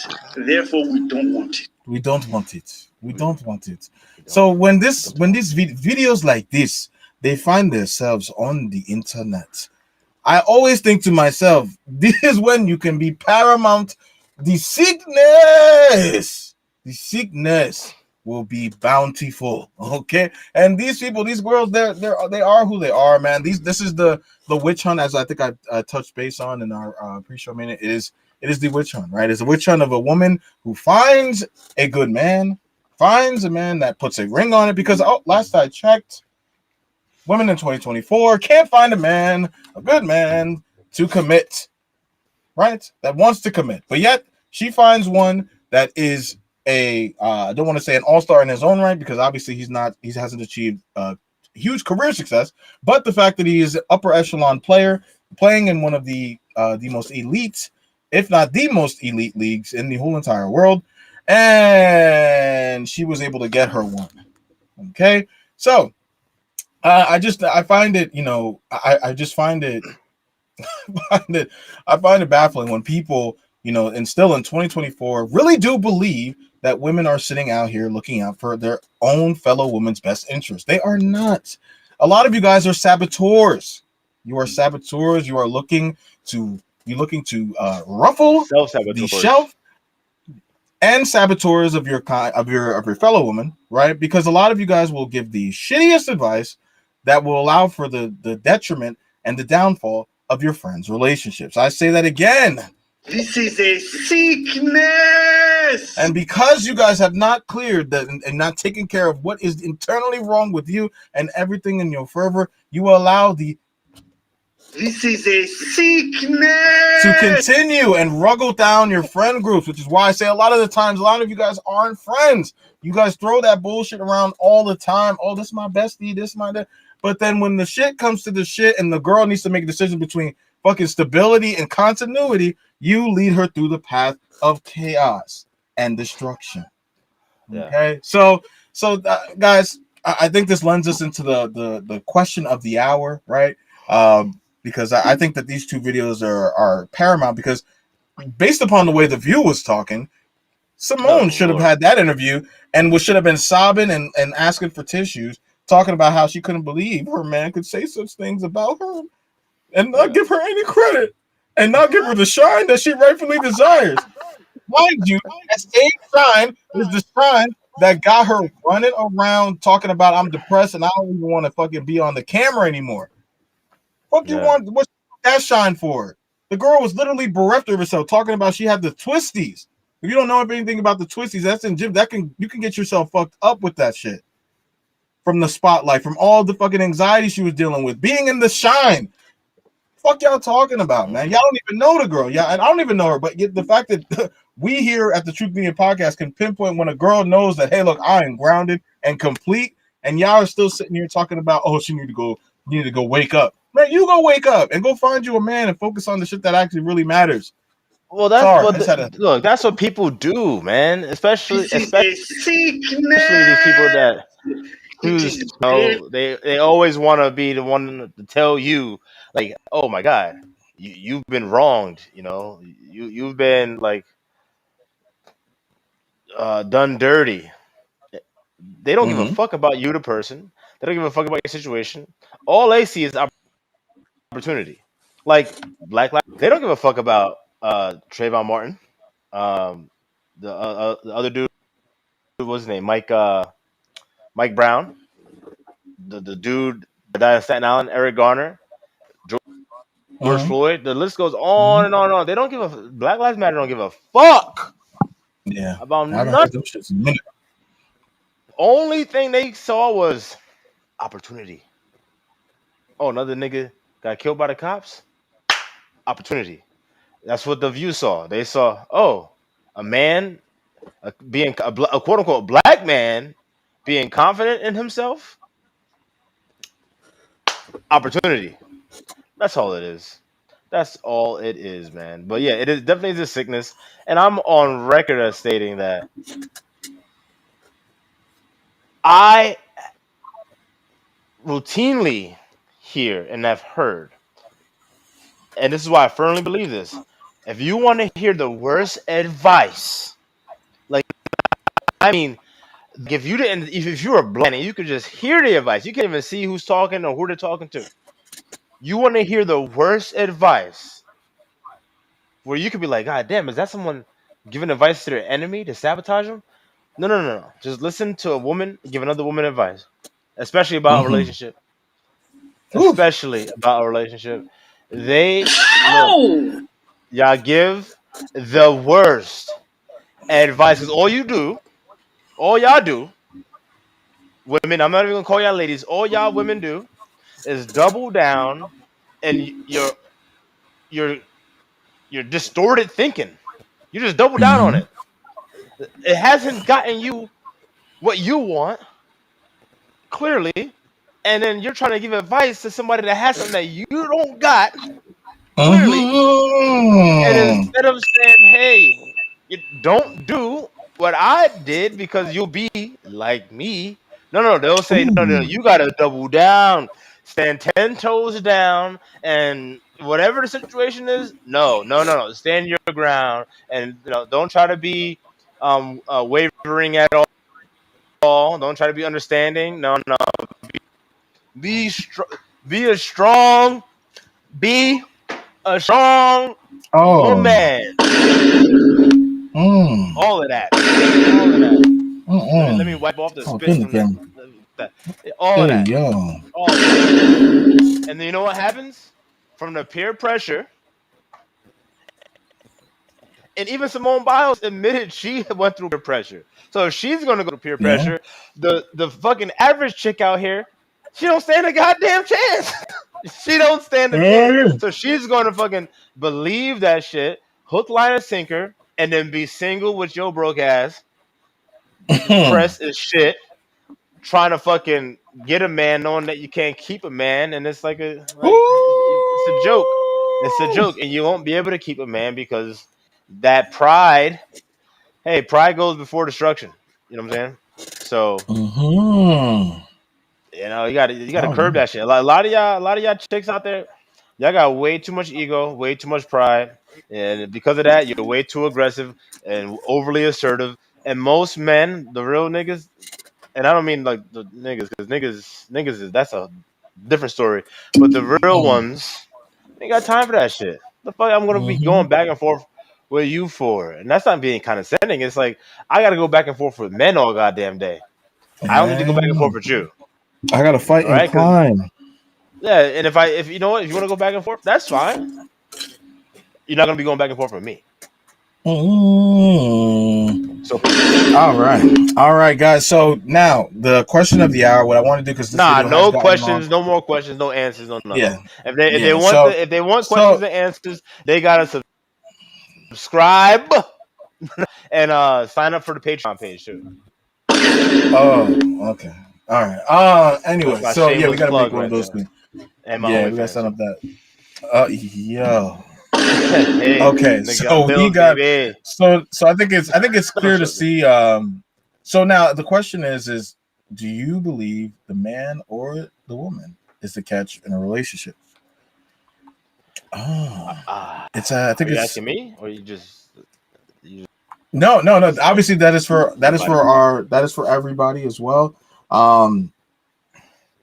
Therefore, we don't want it. We don't want it. We We, don't want it. we don't. So when We this don't when want these videos like this, they find themselves on the internet, I always think to myself, this is when you can be paramount. The sickness will be bountiful. Okay. And these people, these girls, they are who they are, man. This is the witch hunt, as I think I touched base on in our pre-show minute. It is the witch hunt, right? It's a witch hunt of a woman who finds a good man, finds a man that puts a ring on it, because last I checked, women in 2024 can't find a good man to commit, right? That wants to commit. But yet she finds one that is I don't want to say an all-star in his own right, because obviously he hasn't achieved huge career success, but the fact that he is an upper echelon player playing in one of the most elite, if not the most elite leagues in the whole entire world, and she was able to get her one. Okay. So I find it, I just find it I find it baffling when people, and still in 2024, really do believe that women are sitting out here looking out for their own fellow women's best interest. They are not. A lot of you guys are saboteurs. You are saboteurs. You are looking to ruffle self the saboteurs. shelf, and saboteurs of your fellow woman, right? Because a lot of you guys will give the shittiest advice that will allow for the detriment and the downfall of your friends' relationships. I say that again. This is a sickness. And because you guys have not cleared that and not taken care of what is internally wrong with you and everything in your fervor, you will allow This is a sickness to continue and ruggle down your friend groups, which is why I say a lot of the times, a lot of you guys aren't friends. You guys throw that bullshit around all the time. Oh, this is my bestie, this is my that. But then when the shit comes to the shit and the girl needs to make a decision between fucking stability and continuity, you lead her through the path of chaos and destruction. Yeah. Okay, guys, I think this lends us into the question of the hour, right? Because I think that these two videos are paramount, because based upon the way the View was talking, Simone Oh should have Lord. had that interview and should have been sobbing and asking for tissues, talking about how she couldn't believe her man could say such things about her and not give her any credit and not give her the shine that she rightfully desires. Mind you, that same shine is the shine that got her running around talking about I'm depressed and I don't even want to fucking be on the camera anymore. Fuck you Yeah. want what's that shine for? The girl was literally bereft of herself, talking about she had the twisties. If you don't know anything about the twisties, that's in gym. You can get yourself fucked up with that shit. From the spotlight, from all the fucking anxiety she was dealing with, being in the shine. Fuck y'all talking about, man? Y'all don't even know the girl. Yeah, and I don't even know her. But the fact that we here at the Truth Media Podcast can pinpoint when a girl knows that, hey, look, I am grounded and complete, and y'all are still sitting here talking about, oh, you need to go wake up. Man, you go wake up and go find you a man and focus on the shit that actually really matters. Well, Sorry, I just had to. look. That's what people do, man. This is a Especially these people sickness. that It choose. is dead. They always want to be the one to tell you, like, oh my god, you've been wronged. You've been like done dirty. They don't give a fuck about you, the person. They don't give a fuck about your situation. All they see is opportunity. Like Black Lives. They don't give a fuck about Trayvon Martin. The other dude, what was his name? Mike Brown. The dude that died in Staten Island, Eric Garner, George Uh-huh. Floyd. The list goes on and on and on. They don't give a Black Lives Matter don't give a fuck Yeah, about I haven't nothing. heard those shits in a minute. Only thing they saw was opportunity. Oh, another nigga got killed by the cops. Opportunity. That's what the View saw. They saw, oh, a man being a quote unquote black man being confident in himself. Opportunity. That's all it is. That's all it is, man. But yeah, it is definitely a sickness, and I'm on record as stating that I routinely hear and have heard, and this is why I firmly believe this. If you want to hear the worst advice, like I mean, if you didn't, if you were blind and you could just hear the advice, you can't even see who's talking or who they're talking to. You want to hear the worst advice, where you could be like, God damn, is that someone giving advice to their enemy to sabotage them? No, no, no, no. Just listen to a woman give another woman advice, especially about a Mm-hmm. relationship. Oof. Especially about a relationship. They look, Ow! y'all give the worst advice. Cause all y'all do, women. I'm not even gonna call y'all ladies. All y'all women do is double down and your your distorted thinking. You just double down on Mm-hmm. it. It hasn't gotten you what you want, clearly, and then you're trying to give advice to somebody that has something that you don't got, clearly, and Mm-hmm. instead of saying, "Hey, you don't do what I did because you'll be like me," no, no, they'll say, "No, no, no, Ooh. you got to double down, stand 10 toes down, and whatever the situation is, no, no, no, no, stand your ground, and don't try to be wavering at all. Don't try to be understanding. No, no, be strong. Be a strong. Be a strong Oh. woman." Mm. All of that. All of that. Let me Mm-mm. wipe off the Oh, spit from the. Finnegan. that. All of Hey, that. yo. All of that. And then you know what happens from the peer pressure? And even Simone Biles admitted she went through peer pressure. So if she's going to go to peer Yeah. pressure, the fucking average chick out here, she don't stand a goddamn chance. She don't stand a chance. Yeah. So she's going to fucking believe that shit, hook, line, and sinker, and then be single with your broke ass, depressed as shit, trying to fucking get a man, knowing that you can't keep a man, and it's like it's a joke. It's a Ooh. joke, and you won't be able to keep a man because that pride. Hey, pride goes before destruction. You know what I'm saying? So Mm-hmm. you got to All curb right. that shit. A lot of y'all chicks out there, y'all got way too much ego, way too much pride, and because of that, you're way too aggressive and overly assertive. And most men, the real niggas, and I don't mean like the niggas, because niggas is that's a different story. But the real ones, ain't got time for that shit. The fuck I'm gonna be Mm-hmm. going back and forth with you for? And that's not being condescending. It's like I gotta go back and forth with men all goddamn day. I don't need to go back and Yeah. forth with you. I gotta fight All and right, because climb. yeah, and if you know what, if you want to go back and forth, that's fine. You're not gonna be going back and forth with me. Mm. So peace. All right. All right, guys. So now the question of the hour, what I want to do, because this Nah, video has no gotten long. questions, no more questions, no answers, no Yeah. nothing. If they Yeah. want So, if they want questions and answers, they gotta subscribe and sign up for the Patreon page too. oh, okay. All right. That's Anyway, my so yeah, we shameless gotta make plug one of right those there. things. And my Yeah, we gotta OnlyFans set too. up that. Yo. Hey, Okay, nigga got so we bills, got baby. so I think it's No, I'm clear to joking. see. So now the question is do you believe the man or the woman is the catch in a relationship? Oh, it's I Are think you it's asking me, or you no, no, no. just Obviously, everybody? that is for everybody as well. Um,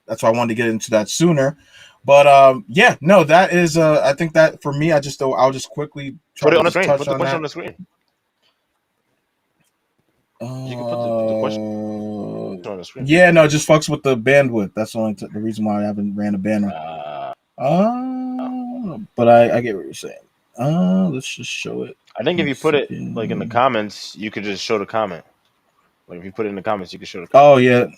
that's why I wanted to get into that sooner. But yeah, no, that is I think that for me, I'll just quickly try Put it to on the just screen. touch Put the on question that. on the screen. You can put the question on the screen. Yeah, no, it just fucks with the bandwidth. That's the only the reason why I haven't ran a banner. But I get what you're saying. Let's just show it. I think if you put it like in the Second. comments, you could just show the comment. Like if you put it in the comments, you can show the Oh comment.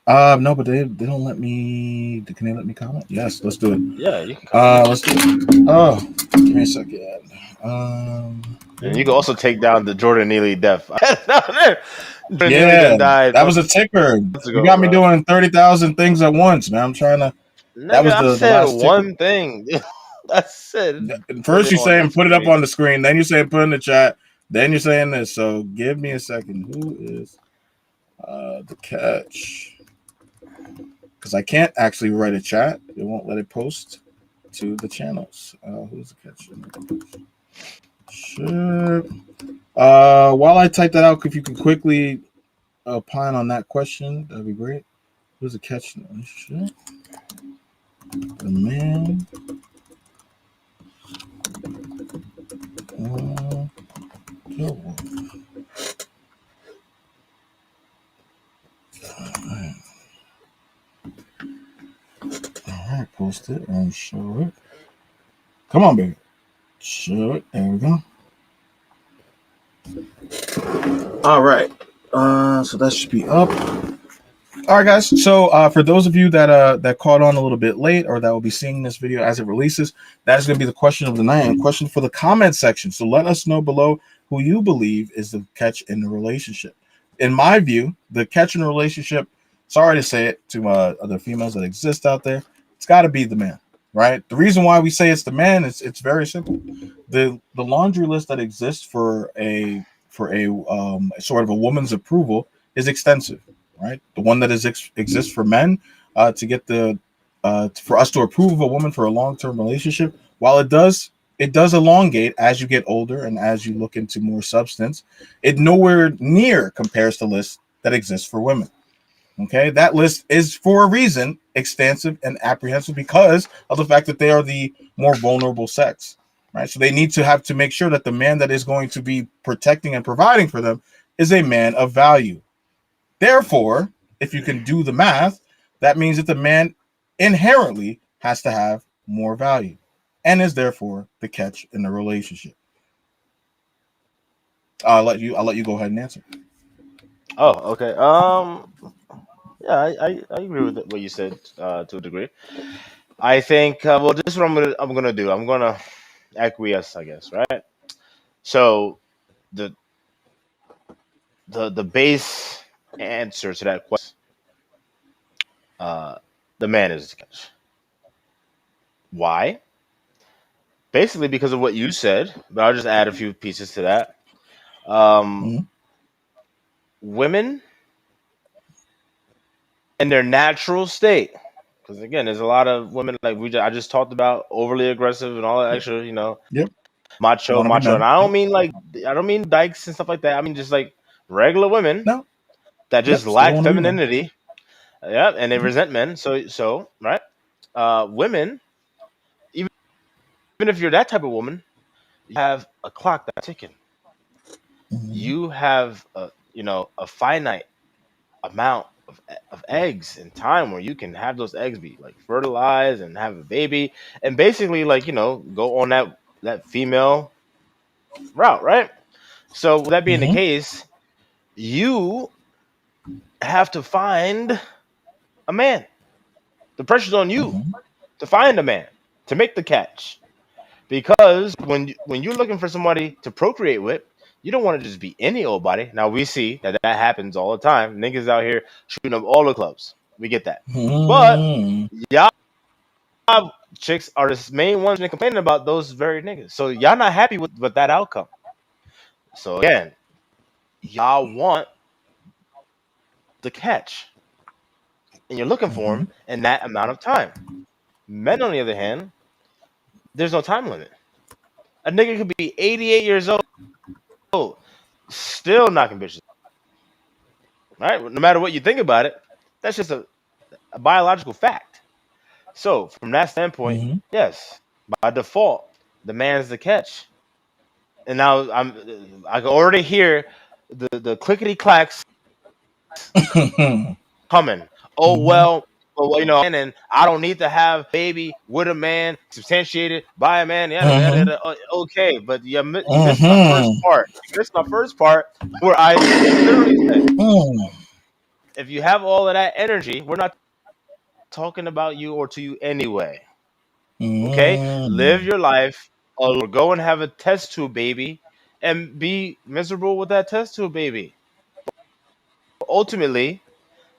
yeah. No, but they don't let me. Can they let me comment? Yes, let's do it. Yeah, you can comment. Let's do it. Oh, give me a second. And you can also take down the Jordan Neely death. Jordan Neely Yeah, done died that was a ticker. months You ago, got me bro. doing 30,000 things at once, man. I'm trying to. That Nigga, was I the said last ticker. one thing. I said put First it you're on the saying put it up screen. on the screen, then you're saying put in the chat, then you're saying this. So give me a second. Who is the catch? Because I can't actually write a chat. It won't let it post to the channels. Who's the catch? Sure. While I type that out, if you could quickly opine on that question, that'd be great. Who's the catch? Sure. The man. Go. All right, post it and show it. Come on, baby. Show it. There we go. All right. So that should be up. All right, guys. So for those of you that caught on a little bit late or that will be seeing this video as it releases, that is going to be the question of the night and question for the comment section. So let us know below who you believe is the catch in the relationship. In my view, the catch in the relationship, sorry to say it to other females that exist out there, it's got to be the man, right? The reason why we say it's the man is it's very simple. The laundry list that exists for a sort of a woman's approval is extensive, right? The one that exists for men to get the for us to approve of a woman for a long-term relationship, while it does elongate as you get older and as you look into more substance, it nowhere near compares to lists that exist for women. Okay, that list is for a reason extensive and apprehensive because of the fact that they are the more vulnerable sex, right? So they need to have to make sure that the man that is going to be protecting and providing for them is a man of value. Therefore, if you can do the math, that means that the man inherently has to have more value and is therefore the catch in the relationship. I'll let you go ahead and answer. Oh, okay. Yeah, I agree with what you said to a degree. I think well, this is what I'm gonna do. I'm gonna acquiesce, I guess, right? So the the base answer to that question, uh, the man is the catch. Why? Basically because of what you said, but I'll just add a few pieces to that. Mm-hmm. Women in their natural state, because again, there's a lot of women like I just talked about, overly aggressive and all that extra, Yep. macho, Wanna be macho. And men. I don't Yep. mean like I don't mean dykes and stuff like that. I mean just like regular women No. that just Yep. Still lack want to be men. femininity. Yeah, and they Mm-hmm. resent men. So right, women, even if you're that type of woman, you have a clock that's ticking. Mm-hmm. You have a finite amount of eggs and time where you can have those eggs be like fertilized and have a baby and basically like go on that female route, right? So with that being the Mm-hmm. case, you have to find a man. The pressure's on you Mm-hmm. to find a man to make the catch. Because when you're looking for somebody to procreate with, you don't want to just be any old body. Now we see that happens all the time. Niggas out here shooting up all the clubs. We get that. But Mm-hmm. y'all chicks are the main ones complaining about those very niggas. So y'all not happy with that outcome. So again, y'all want the catch, and you're looking for Mm-hmm. him in that amount of time. Men, on the other hand, there's no time limit. A nigga could be 88 years old, still knocking bitches. Right? No matter what you think about it, that's just a biological fact. So from that standpoint, Mm-hmm. yes, by default, the man's the catch. and now I can already hear the clickety clacks coming. Oh well, and I don't need to have baby with a man, substantiated by a man. Yada yada yada. Okay, but you missed my first part. You missed my first part where I literally said, if you have all of that energy, we're not talking about you or to you anyway. Okay, live your life, or go and have a test tube baby, and be miserable with that test tube baby. Ultimately,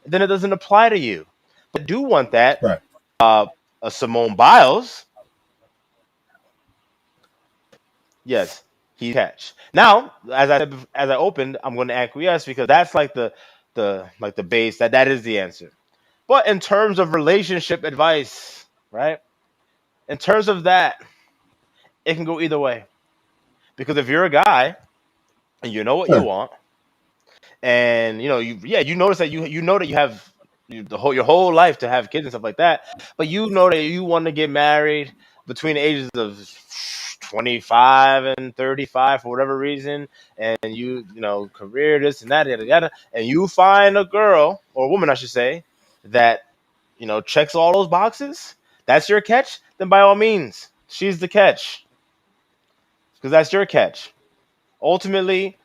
then it doesn't apply to you. But I do want that. Right. A Simone Biles, yes, he catch. Now, as I said, as I opened, I'm going to acquiesce because that's like the base. That is the answer. But in terms of relationship advice, right? In terms of that, it can go either way. Because if you're a guy and you know what you Sure. want, and you notice that you know that you have your whole life to have kids and stuff like that, but you know that you want to get married between the ages of 25 and 35 for whatever reason, and career this and that yada yada, and you find a girl or a woman I should say that checks all those boxes. That's your catch. Then by all means, she's the catch, because that's your catch. Ultimately,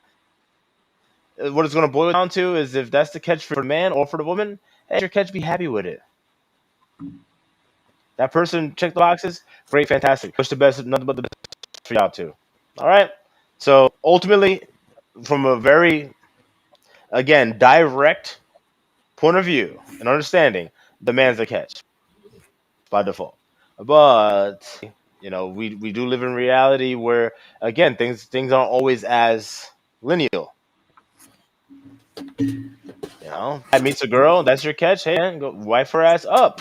what it's going to boil down to is if that's the catch for the man or for the woman, hey, your catch, be happy with it. That person checked the boxes, great, fantastic. Wish the best, nothing but the best for y'all too. All right. So ultimately, from a very again direct point of view and understanding, the man's the catch by default. But we do live in reality where again things aren't always as lineal. I meets a girl, that's your catch. Hey, man, go wife her ass up.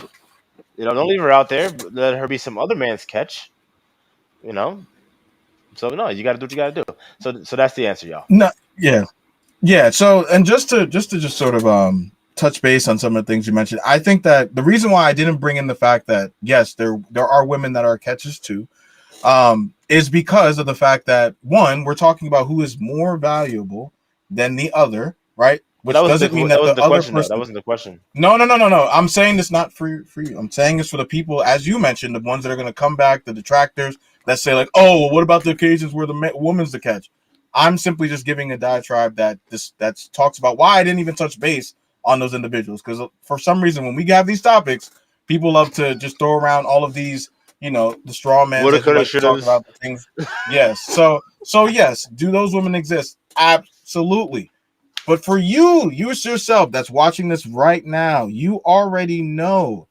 Don't leave her out there. Let her be some other man's catch. You know. So no, you got to do what you got to do. So that's the answer, y'all. No, yeah, yeah. So, and just sort of touch base on some of the things you mentioned. I think that the reason why I didn't bring in the fact that yes, there are women that are catches too, is because of the fact that one, we're talking about who is more valuable than the other, right? But Which doesn't mean that the the other question though. That person. wasn't the question. No, no, no, no, no. I'm saying this not for you. I'm saying this for the people, as you mentioned, the ones that are going to come back, the detractors that say like, "Oh, well, what about the occasions where the woman's the catch?" I'm simply just giving a diatribe that talks about why I didn't even touch base on those individuals, because for some reason when we have these topics, people love to just throw around all of these, the straw men Woulda, as you coulda, like to talk shouldas. about the things. Yes, so yes, do those women exist? Absolutely. But for you yourself that's watching this right now, you already know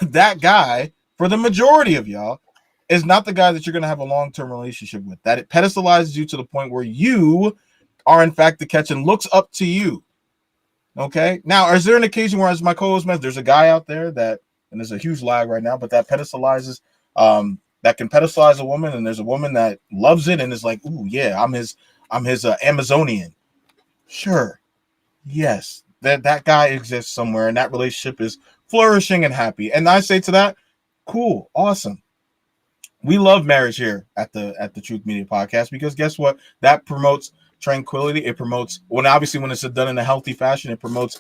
that guy, for the majority of y'all, is not the guy that you're going to have a long-term relationship with. That it pedestalizes you to the point where you are, in fact, the catch and looks up to you. Okay? Now, is there an occasion where, as my co-host mentioned, there's a guy out there that, and there's a huge lag right now, but that pedestalizes, that can pedestalize a woman, and there's a woman that loves it and is like, ooh, yeah, I'm his Amazonian. Sure. Yes, that guy exists somewhere, and that relationship is flourishing and happy. And I say to that, cool, awesome. We love marriage here at the Truth Media Podcast, because guess what? That promotes tranquility. It promotes, when it's done in a healthy fashion, it promotes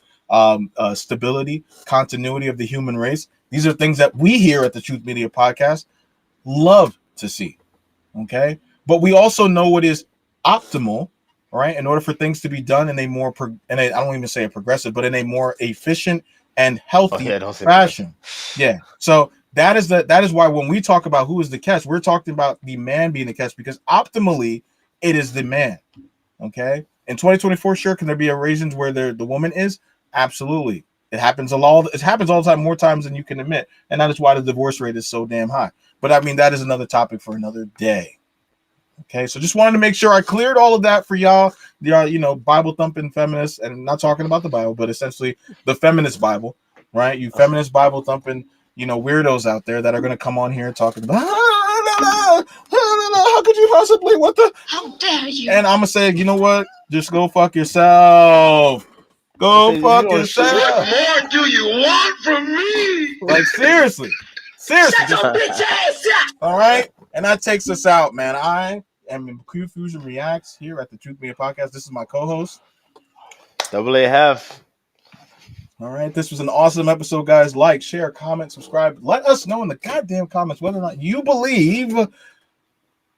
stability, continuity of the human race. These are things that we here at the Truth Media Podcast love to see. Okay, but we also know what is optimal, right? In order for things to be done in a more I don't even say a progressive, but in a more efficient and Oh healthy yeah, don't say progressive. fashion. Yeah. So that is why when we talk about who is the catch, we're talking about the man being the catch, because optimally it is the man. Okay. In 2024, sure, can there be occasions where the woman is? Absolutely. It happens a lot. It happens all the time, more times than you can admit, and that is why the divorce rate is so damn high. But I mean, that is another topic for another day. Okay, so just wanted to make sure I cleared all of that for y'all, the Bible thumping feminists, and I'm not talking about the Bible, but essentially the feminist Bible, right? You feminist Bible thumping, weirdos out there that are gonna come on here talking about, how could you possibly, what the, How dare you? and I'm gonna say, you know what? Just go fuck yourself. Go fuck yourself. What more do you want from me? Like seriously. Shut your bitch ass up! All right, and that takes us out, man. and Q Fusion Reacts here at the Truth Media Podcast. This is my co-host. Double A half. All right, this was an awesome episode, guys. Like, share, comment, subscribe. Let us know in the goddamn comments whether or not you believe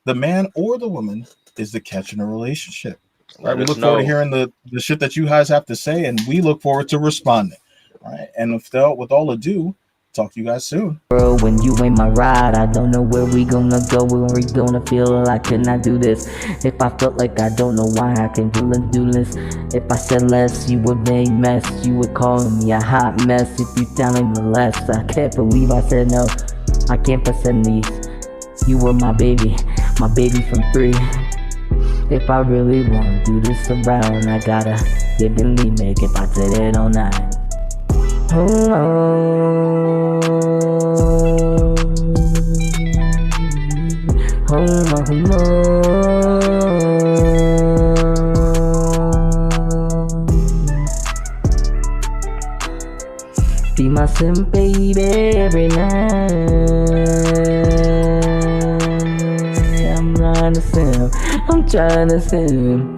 the man or the woman is the catch in a relationship. All right, we look forward to hearing the shit that you guys have to say, and we look forward to responding. All right, and with all ado, talk to you guys soon. Bro, when you ain't my ride, I don't know where we gonna go, where we gonna feel like can I do this? If I felt like I don't know why I can do this. If I said less, you would make mess. You would call me a hot mess if you telling me less. I can't believe I said no. I can't pretend these. You were my baby from 3. If I really wanna do this around, I gotta give and leave, make if I did it all night. Hold on. Be my sim, baby, every night. I'm trying to sim.